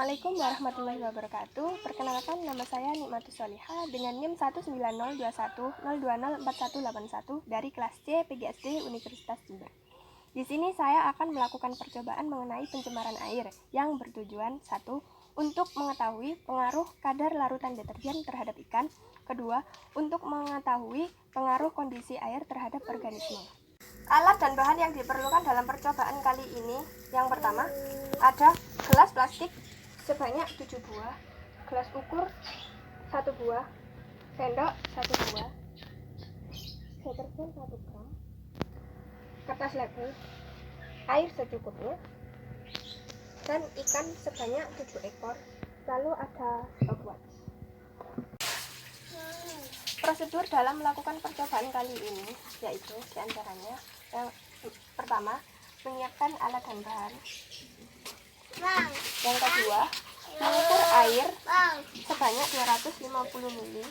Assalamualaikum warahmatullahi wabarakatuh. Perkenalkan, nama saya Nikmatus Solihah dengan NIM 1902102041181 dari kelas C PGSD Universitas Jember. Di sini saya akan melakukan percobaan mengenai pencemaran air yang bertujuan 1. Untuk mengetahui pengaruh kadar larutan deterjen terhadap ikan. Kedua, untuk mengetahui pengaruh kondisi air terhadap organisme. Alat dan bahan yang diperlukan dalam percobaan kali ini, yang pertama ada gelas plastik sebanyak 7 buah, gelas ukur 1 buah, sendok 1 buah, deterjen 1 gram, kertas label, air secukupnya, dan ikan sebanyak 7 ekor, lalu ada stopwatch. Prosedur dalam melakukan percobaan kali ini yaitu diantaranya yang pertama, menyiapkan alat dan bahan. Yang kedua, mengukur air sebanyak 250 ml.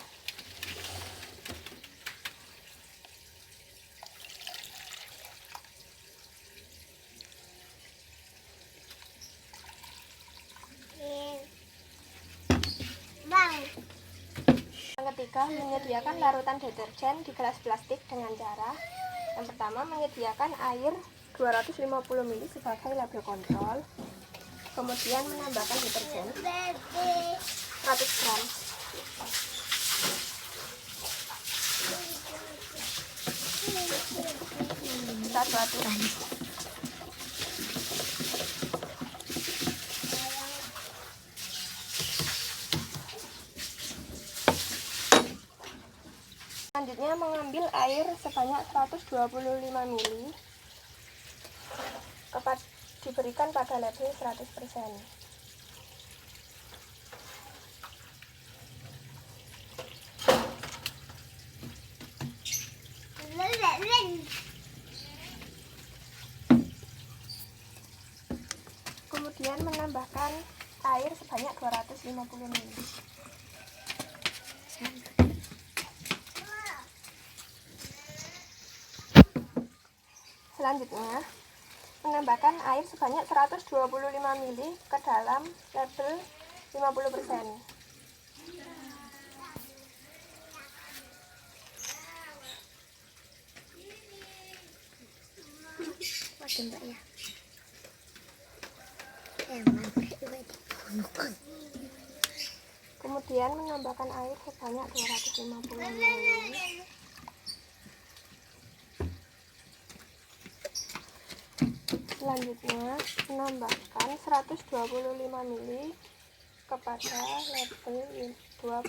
Yang ketiga, menyediakan larutan deterjen di gelas plastik dengan cara yang pertama, menyediakan air 250 ml sebagai label kontrol. Kemudian menambahkan deterjen 100 gram. Kita aduk. Selanjutnya mengambil air sebanyak 125 ml diberikan pada label 100%. Kemudian menambahkan air sebanyak 250 ml. Selanjutnya, menambahkan air sebanyak 125 ml ke dalam label 50%. Kemudian menambahkan air sebanyak 250 ml. Selanjutnya, menambahkan 125 ml kepada label 25%.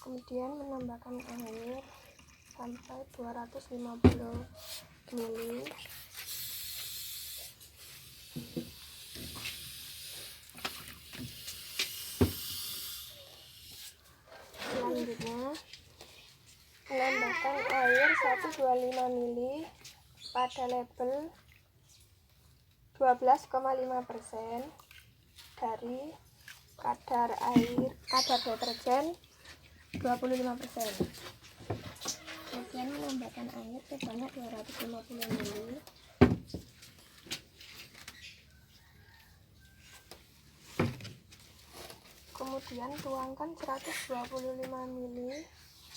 Kemudian menambahkan air sampai 250 ml. Selanjutnya menambahkan air 125 ml pada label 12,5% dari kadar deterjen 25%. Kemudian menambahkan air sebanyak 250 ml. Kemudian tuangkan 125 ml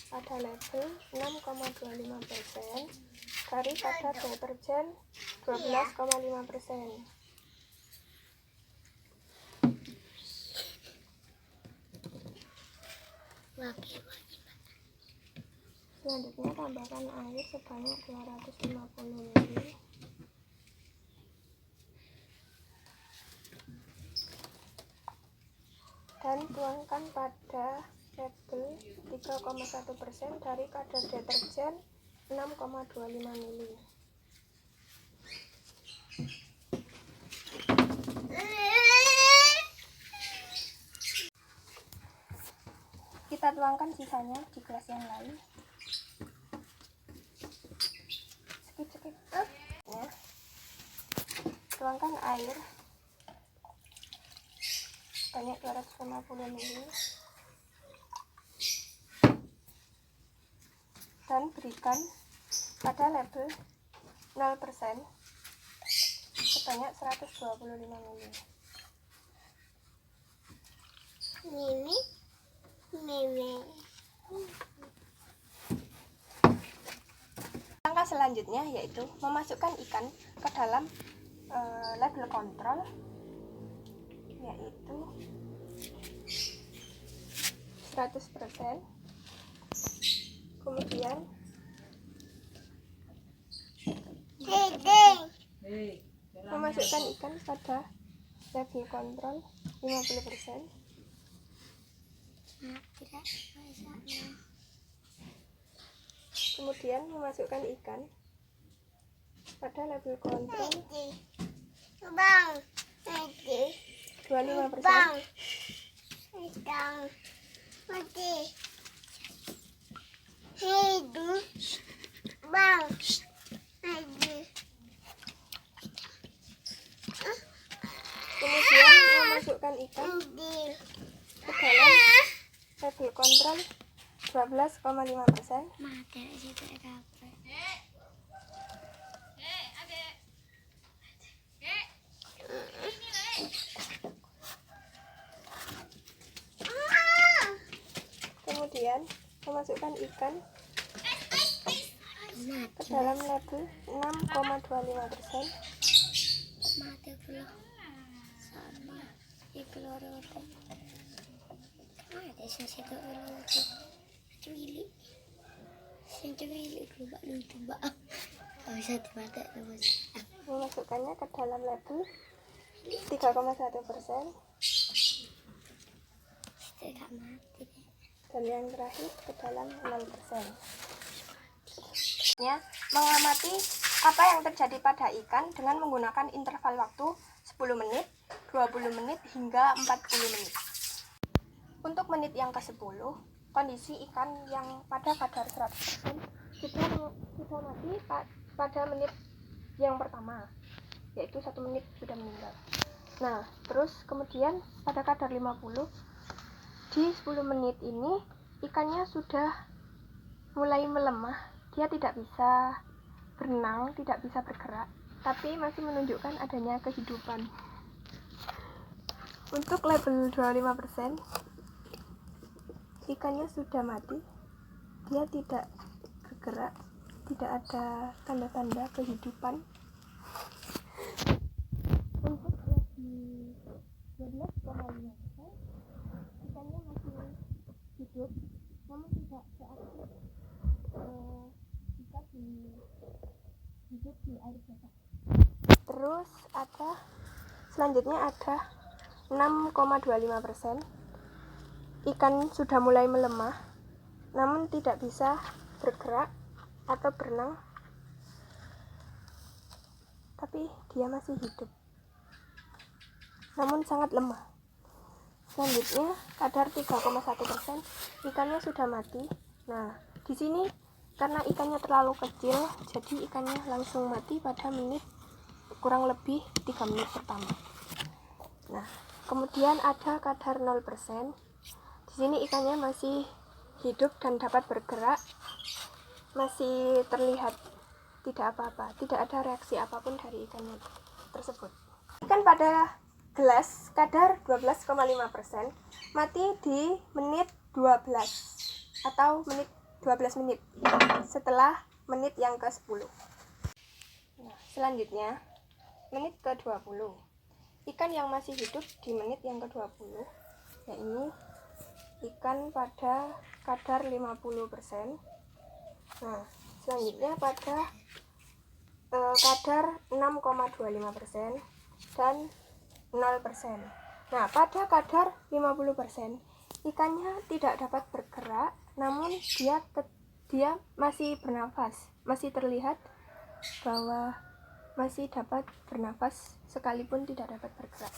pada label 6,25% dari kadar deterjen 12,5%. Selanjutnya tambahkan air sebanyak 250 ml. Dan tuangkan pada label 3,1% dari kadar deterjen 6,25 ml. Kita tuangkan sisanya di gelas yang lain. Skip. Ya. Tuangkan air banyak 250 ml dan berikan pada label 0% sebanyak 125 ml. Langkah selanjutnya yaitu memasukkan ikan ke dalam label kontrol, yaitu 100%. Kemudian memasukkan ikan pada label kontrol 50%. Kemudian memasukkan ikan pada label kontrol 25%. Kemudian memasukkan ikan ke dalam label kontrol 12,5%. Kemudian memasukkan ikan ke dalam label 6,25%. Memasukkannya ke dalam label 3,1%. Dan yang terakhir ke dalam 6%. Mengamati apa yang terjadi pada ikan dengan menggunakan interval waktu 10 menit, 20 menit, hingga 40 menit. Untuk menit yang ke-10, kondisi ikan yang pada kadar 100% sudah mati pada menit yang pertama, yaitu 1 menit sudah meninggal. Nah, terus kemudian pada kadar 50, di 10 menit ini ikannya sudah mulai melemah. Dia tidak bisa berenang, tidak bisa bergerak, tapi masih menunjukkan adanya kehidupan. Untuk label 25%, ikannya sudah mati. Dia tidak bergerak, tidak ada tanda-tanda kehidupan. Untuk label 12,5%, ikannya masih hidup, namun tidak seaktif jika hidup di air basah. Terus selanjutnya ada 6,25%. Ikan sudah mulai melemah, namun tidak bisa bergerak atau berenang, tapi dia masih hidup, namun sangat lemah. Selanjutnya kadar 3,1%, ikannya sudah mati. Nah, di sini karena ikannya terlalu kecil, jadi ikannya langsung mati pada kurang lebih 3 menit pertama. Nah, kemudian ada kadar 0%. Di sini ikannya masih hidup dan dapat bergerak, masih terlihat tidak apa-apa, tidak ada reaksi apapun dari ikannya tersebut. Ikan pada gelas kadar 12,5% mati di menit 12 atau 12 menit setelah menit yang ke-10. Nah, selanjutnya menit ke-20. Ikan yang masih hidup di menit yang ke-20, yaitu ikan pada kadar 50%. Nah, selanjutnya pada kadar 6,25% dan 0%. Nah, pada kadar 50%, ikannya tidak dapat bergerak, namun dia masih bernafas, masih terlihat bahwa masih dapat bernafas sekalipun tidak dapat bergerak.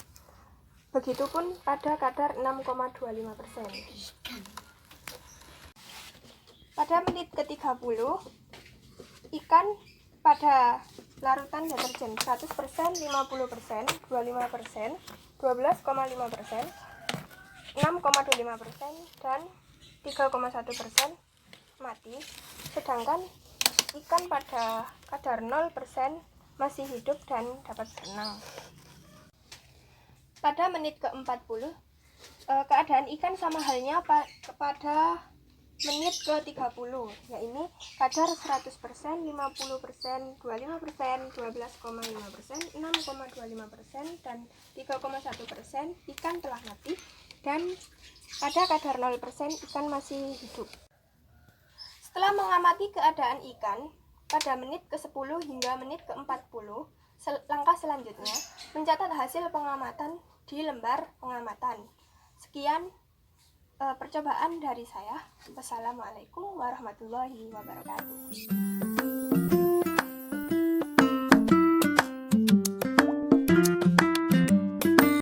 Begitupun pada kadar 6,25%. Pada menit ke-30, ikan pada larutan deterjen 100%, 50%, 25%, 12,5%, 6,25%, dan 3,1% mati sedangkan ikan pada kadar 0% masih hidup dan dapat berenang. Pada menit ke-40, keadaan ikan sama halnya pada menit ke-30, yaitu kadar 100%, 50%, 25%, 12,5%, 6,25%, dan 3,1% ikan telah mati, dan pada kadar 0% ikan masih hidup. Setelah mengamati keadaan ikan pada menit ke-10 hingga menit ke-40, langkah selanjutnya mencatat hasil pengamatan di lembar pengamatan. Sekian percobaan dari saya. Wassalamualaikum warahmatullahi wabarakatuh.